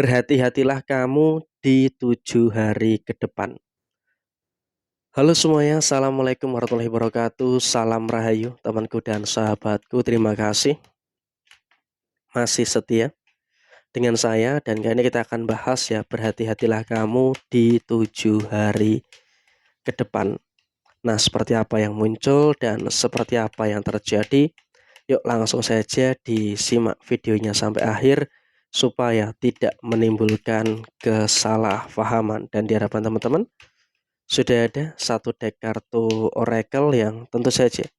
Berhati-hatilah kamu di 7 hari ke depan. Halo semuanya, Assalamualaikum warahmatullahi wabarakatuh. Salam Rahayu temanku dan sahabatku. Terima kasih masih setia dengan saya. Dan kali ini kita akan bahas ya, berhati-hatilah kamu di 7 hari ke depan. Nah, seperti apa yang muncul dan seperti apa yang terjadi, yuk langsung saja disimak videonya sampai akhir supaya tidak menimbulkan kesalahpahaman. Dan diharapkan teman-teman sudah ada satu deck kartu Oracle yang tentu saja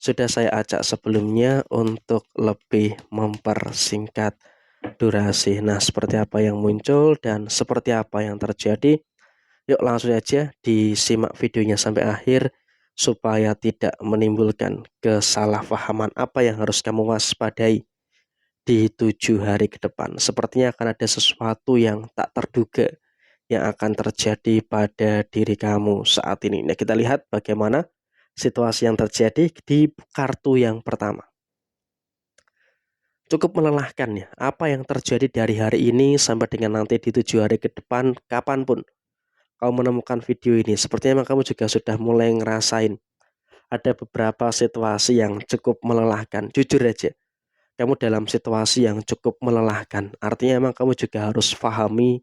sudah saya acak sebelumnya untuk lebih mempersingkat durasi. Nah, seperti apa yang muncul dan seperti apa yang terjadi, yuk langsung saja disimak videonya sampai akhir supaya tidak menimbulkan kesalahpahaman. Apa yang harus kamu waspadai di 7 hari ke depan? Sepertinya akan ada sesuatu yang tak terduga yang akan terjadi pada diri kamu saat ini. Nah, kita lihat bagaimana situasi yang terjadi di kartu yang pertama. Cukup melelahkan ya, apa yang terjadi dari hari ini sampai dengan nanti di 7 hari ke depan, kapanpun kau menemukan video ini, sepertinya memang kamu juga sudah mulai ngerasain ada beberapa situasi yang cukup melelahkan. Jujur aja, kamu dalam situasi yang cukup melelahkan. Artinya memang kamu juga harus pahami,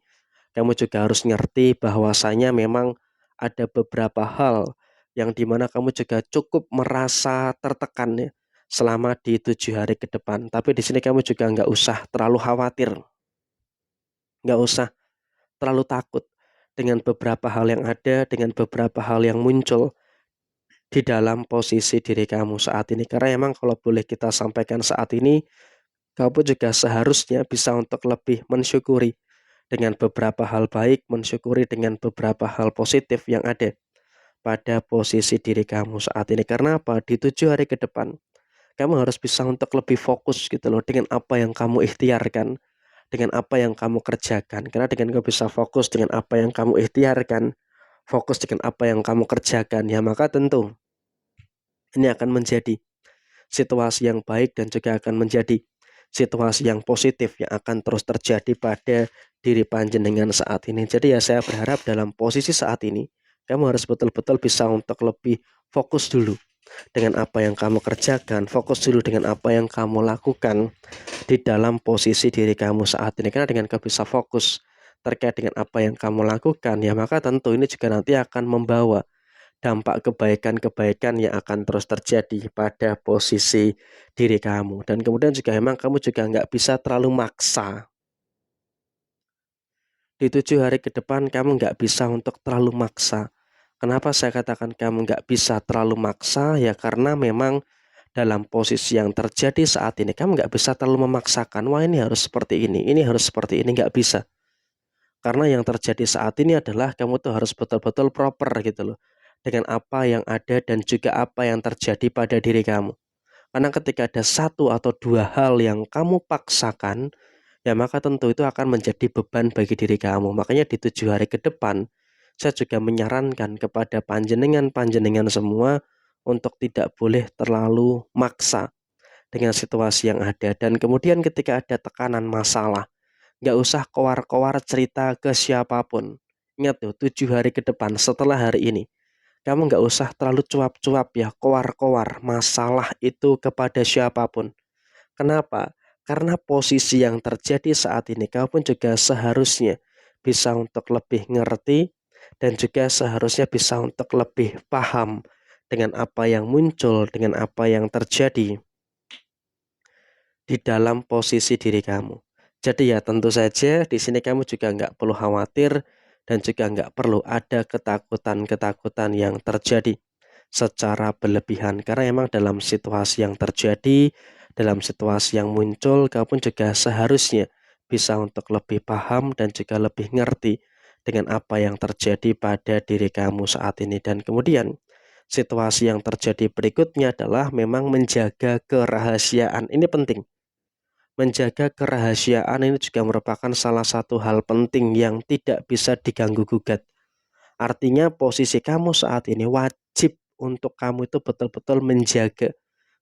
kamu juga harus ngerti bahwasanya memang ada beberapa hal yang dimana kamu juga cukup merasa tertekan ya selama di 7 hari ke depan. Tapi di sini kamu juga nggak usah terlalu khawatir, nggak usah terlalu takut dengan beberapa hal yang ada, dengan beberapa hal yang muncul di dalam posisi diri kamu saat ini. Karena emang kalau boleh kita sampaikan saat ini, kamu juga seharusnya bisa untuk lebih mensyukuri dengan beberapa hal baik, mensyukuri dengan beberapa hal positif yang ada pada posisi diri kamu saat ini. Karena apa? Di 7 hari ke depan, kamu harus bisa untuk lebih fokus gitu loh dengan apa yang kamu ikhtiarkan, dengan apa yang kamu kerjakan. Karena dengan kamu bisa fokus dengan apa yang kamu ikhtiarkan, fokus dengan apa yang kamu kerjakan, ya maka tentu ini akan menjadi situasi yang baik dan juga akan menjadi situasi yang positif yang akan terus terjadi pada diri panjenengan saat ini. Jadi ya saya berharap dalam posisi saat ini kamu harus betul-betul bisa untuk lebih fokus dulu dengan apa yang kamu kerjakan, fokus dulu dengan apa yang kamu lakukan di dalam posisi diri kamu saat ini. Karena dengan kamu bisa fokus terkait dengan apa yang kamu lakukan, ya maka tentu ini juga nanti akan membawa dampak kebaikan-kebaikan yang akan terus terjadi pada posisi diri kamu. Dan kemudian juga memang kamu juga nggak bisa terlalu maksa. Di 7 hari ke depan kamu nggak bisa untuk terlalu maksa. Kenapa saya katakan kamu nggak bisa terlalu maksa? Ya karena memang dalam posisi yang terjadi saat ini kamu nggak bisa terlalu memaksakan. Wah, ini harus seperti ini harus seperti ini, nggak bisa. Karena yang terjadi saat ini adalah kamu tuh harus betul-betul proper gitu loh dengan apa yang ada dan juga apa yang terjadi pada diri kamu. Karena ketika ada satu atau dua hal yang kamu paksakan, ya maka tentu itu akan menjadi beban bagi diri kamu. Makanya di 7 hari ke depan, saya juga menyarankan kepada panjenengan-panjenengan semua untuk tidak boleh terlalu maksa dengan situasi yang ada. Dan kemudian ketika ada tekanan masalah, nggak usah kowar-kowar cerita ke siapapun. Ingat tuh, 7 hari ke depan setelah hari ini, kamu nggak usah terlalu cuap-cuap ya, kowar-kowar masalah itu kepada siapapun. Kenapa? Karena posisi yang terjadi saat ini, kamu pun juga seharusnya bisa untuk lebih ngerti dan juga seharusnya bisa untuk lebih paham dengan apa yang muncul, dengan apa yang terjadi di dalam posisi diri kamu. Jadi ya tentu saja di sini kamu juga nggak perlu khawatir dan juga nggak perlu ada ketakutan-ketakutan yang terjadi secara berlebihan. Karena emang dalam situasi yang terjadi, dalam situasi yang muncul, kamu pun juga seharusnya bisa untuk lebih paham dan juga lebih ngerti dengan apa yang terjadi pada diri kamu saat ini. Dan kemudian situasi yang terjadi berikutnya adalah memang menjaga kerahasiaan. Ini penting. Menjaga kerahasiaan ini juga merupakan salah satu hal penting yang tidak bisa diganggu gugat. Artinya posisi kamu saat ini wajib untuk kamu itu betul-betul menjaga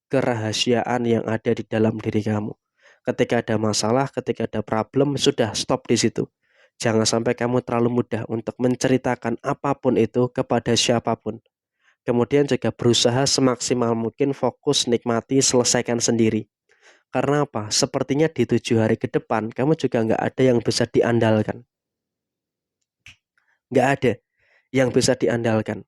kerahasiaan yang ada di dalam diri kamu. Ketika ada masalah, ketika ada problem, sudah stop di situ. Jangan sampai kamu terlalu mudah untuk menceritakan apapun itu kepada siapapun. Kemudian juga berusaha semaksimal mungkin fokus, nikmati, selesaikan sendiri. Karena apa? Sepertinya di 7 hari ke depan, kamu juga nggak ada yang bisa diandalkan. Nggak ada yang bisa diandalkan.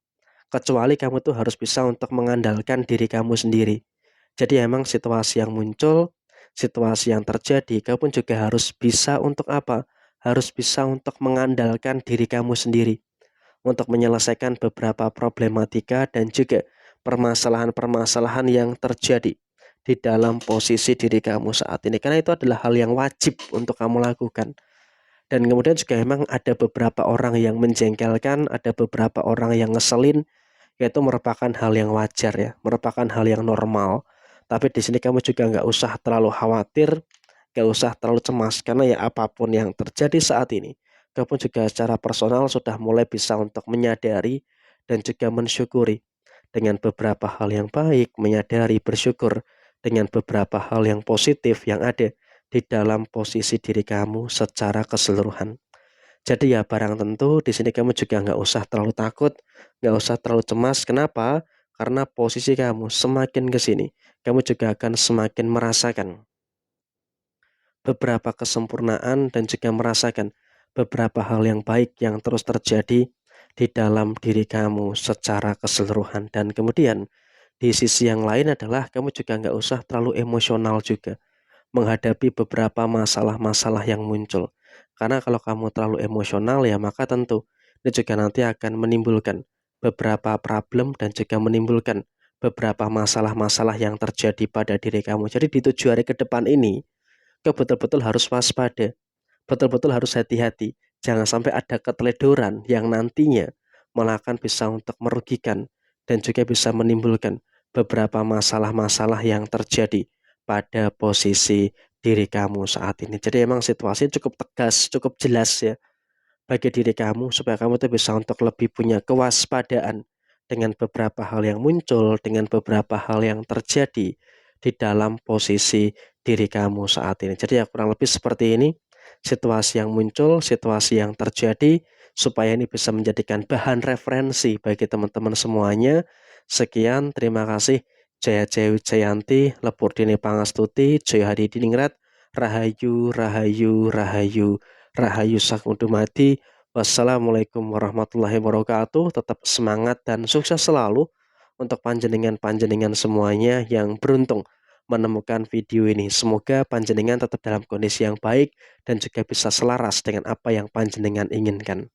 Kecuali kamu tuh harus bisa untuk mengandalkan diri kamu sendiri. Jadi emang situasi yang muncul, situasi yang terjadi, kamu pun juga harus bisa untuk apa? Harus bisa untuk mengandalkan diri kamu sendiri. Untuk menyelesaikan beberapa problematika dan juga permasalahan-permasalahan yang terjadi di dalam posisi diri kamu saat ini. Karena itu adalah hal yang wajib untuk kamu lakukan. Dan kemudian juga memang ada beberapa orang yang menjengkelkan, ada beberapa orang yang ngeselin, yaitu merupakan hal yang wajar ya, merupakan hal yang normal. Tapi di sini kamu juga nggak usah terlalu khawatir, nggak usah terlalu cemas, karena ya apapun yang terjadi saat ini, kamu juga secara personal sudah mulai bisa untuk menyadari dan juga mensyukuri dengan beberapa hal yang baik, menyadari, bersyukur dengan beberapa hal yang positif yang ada di dalam posisi diri kamu secara keseluruhan. Jadi ya barang tentu di sini kamu juga nggak usah terlalu takut, nggak usah terlalu cemas. Kenapa? Karena posisi kamu semakin ke sini, kamu juga akan semakin merasakan beberapa kesempurnaan dan juga merasakan beberapa hal yang baik yang terus terjadi di dalam diri kamu secara keseluruhan. Dan kemudian di sisi yang lain adalah kamu juga nggak usah terlalu emosional juga menghadapi beberapa masalah-masalah yang muncul. Karena kalau kamu terlalu emosional ya maka tentu ini juga nanti akan menimbulkan beberapa problem dan juga menimbulkan beberapa masalah-masalah yang terjadi pada diri kamu. Jadi di 7 hari ke depan ini, kau betul-betul harus waspada, betul-betul harus hati-hati. Jangan sampai ada keteledoran yang nantinya malah akan bisa untuk merugikan dan juga bisa menimbulkan beberapa masalah-masalah yang terjadi pada posisi diri kamu saat ini. Jadi emang situasi cukup tegas, cukup jelas ya bagi diri kamu supaya kamu tuh bisa untuk lebih punya kewaspadaan dengan beberapa hal yang muncul, dengan beberapa hal yang terjadi di dalam posisi diri kamu saat ini. Jadi ya kurang lebih seperti ini situasi yang muncul, situasi yang terjadi supaya ini bisa menjadikan bahan referensi bagi teman-teman semuanya. Sekian, terima kasih. Jaya Jaya Wijayanti, Lepur Dini Pangastuti, Jaya Hadi Diningrat, Rahayu, Rahayu, Rahayu, Rahayu Sakundumadi. Wassalamualaikum warahmatullahi wabarakatuh. Tetap semangat dan sukses selalu untuk panjenengan-panjenengan semuanya yang beruntung menemukan video ini. Semoga panjenengan tetap dalam kondisi yang baik dan juga bisa selaras dengan apa yang panjenengan inginkan.